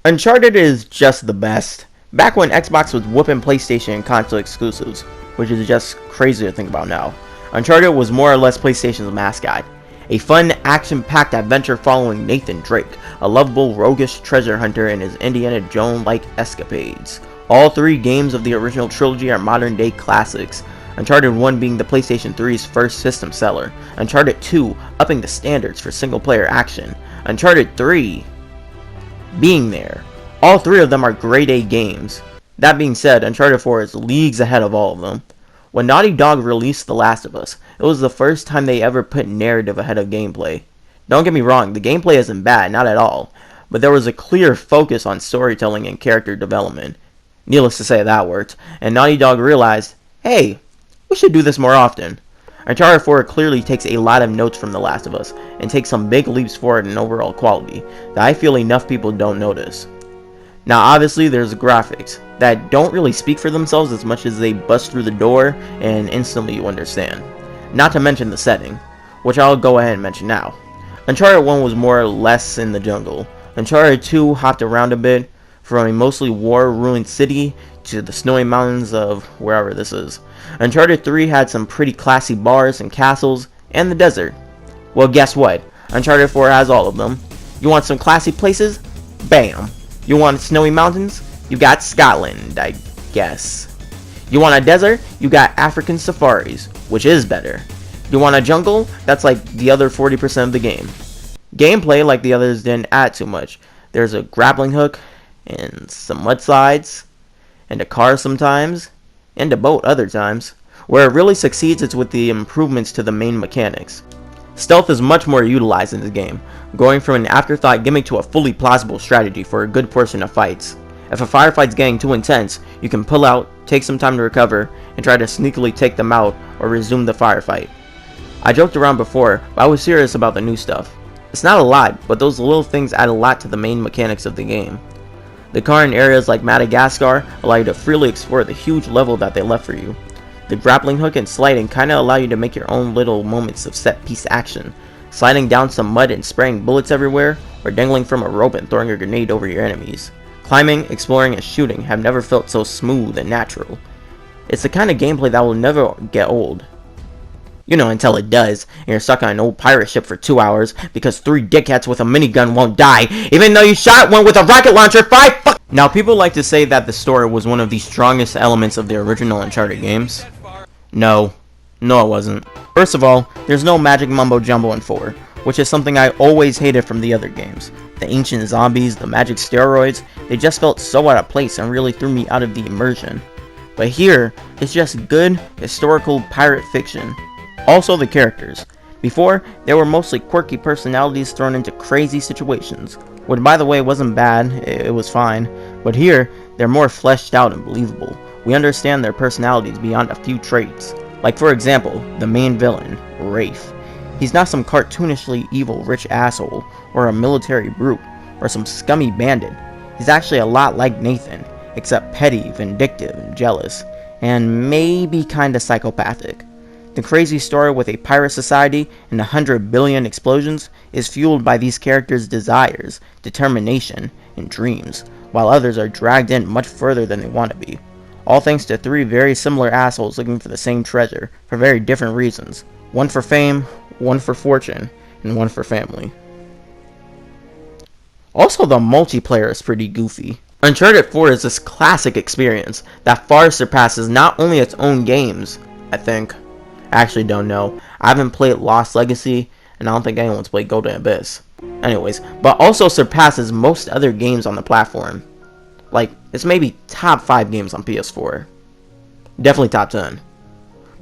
Uncharted is just the best. Back when Xbox was whooping PlayStation and console exclusives, which is just crazy to think about now, Uncharted was more or less PlayStation's mascot. A fun, action-packed adventure following Nathan Drake, a lovable, roguish treasure hunter and his Indiana Jones-like escapades. All three games of the original trilogy are modern-day classics, Uncharted 1 being the PlayStation 3's first system seller, Uncharted 2 upping the standards for single-player action, Uncharted 3 being there. All three of them are grade A games. That being said, Uncharted 4 is leagues ahead of all of them. When Naughty Dog released The Last of Us, it was the first time they ever put narrative ahead of gameplay. Don't get me wrong, the gameplay isn't bad, not at all, but there was a clear focus on storytelling and character development. Needless to say, that worked, and Naughty Dog realized, hey, we should do this more often. Uncharted 4 clearly takes a lot of notes from The Last of Us, and takes some big leaps forward in overall quality, that I feel enough people don't notice. Now obviously there's graphics, that don't really speak for themselves as much as they bust through the door, and instantly you understand. Not to mention the setting, which I'll go ahead and mention now. Uncharted 1 was more or less in the jungle. Uncharted 2 hopped around a bit, from a mostly war-ruined city to the snowy mountains of wherever this is. Uncharted 3 had some pretty classy bars and castles, and the desert. Well, guess what? Uncharted 4 has all of them. You want some classy places? Bam! You want snowy mountains? You got Scotland, I guess. You want a desert? You got African safaris, which is better. You want a jungle? That's like the other 40% of the game. Gameplay, like the others, didn't add too much. There's a grappling hook, and some mudslides, and a car sometimes, and a boat other times. Where it really succeeds is with the improvements to the main mechanics. Stealth is much more utilized in this game, going from an afterthought gimmick to a fully plausible strategy for a good portion of fights. If a firefight's getting too intense, you can pull out, take some time to recover, and try to sneakily take them out or resume the firefight. I joked around before, but I was serious about the new stuff. It's not a lot, but those little things add a lot to the main mechanics of the game. The car in areas like Madagascar allow you to freely explore the huge level that they left for you. The grappling hook and sliding kinda allow you to make your own little moments of set piece action, sliding down some mud and spraying bullets everywhere, or dangling from a rope and throwing a grenade over your enemies. Climbing, exploring, and shooting have never felt so smooth and natural. It's the kind of gameplay that will never get old. You know, until it does, and you're stuck on an old pirate ship for 2 hours because 3 dickheads with a minigun won't die, even though you shot one with a rocket launcher 5 fuck. Now, people like to say that the story was one of the strongest elements of the original Uncharted games. No, it wasn't. First of all, there's no magic mumbo jumbo in 4, which is something I always hated from the other games. The ancient zombies, the magic steroids, they just felt so out of place and really threw me out of the immersion. But here, it's just good, historical pirate fiction. Also the characters. Before, they were mostly quirky personalities thrown into crazy situations, which by the way wasn't bad, it was fine, but here, they're more fleshed out and believable. We understand their personalities beyond a few traits. Like for example, the main villain, Rafe. He's not some cartoonishly evil rich asshole, or a military brute, or some scummy bandit. He's actually a lot like Nathan, except petty, vindictive, and jealous, and maybe kinda psychopathic. The crazy story with a pirate society and 100 billion explosions is fueled by these characters' desires, determination, and dreams, while others are dragged in much further than they want to be. All thanks to 3 very similar assholes looking for the same treasure, for very different reasons. One for fame, one for fortune, and one for family. Also, the multiplayer is pretty goofy. Uncharted 4 is this classic experience that far surpasses not only its own games, I think. I actually don't know. I haven't played Lost Legacy, and I don't think anyone's played Golden Abyss. Anyways, but also surpasses most other games on the platform. Like, it's maybe top 5 games on PS4. Definitely top 10.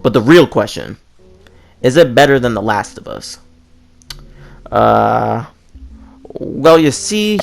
But the real question, is it better than The Last of Us? Well, you see...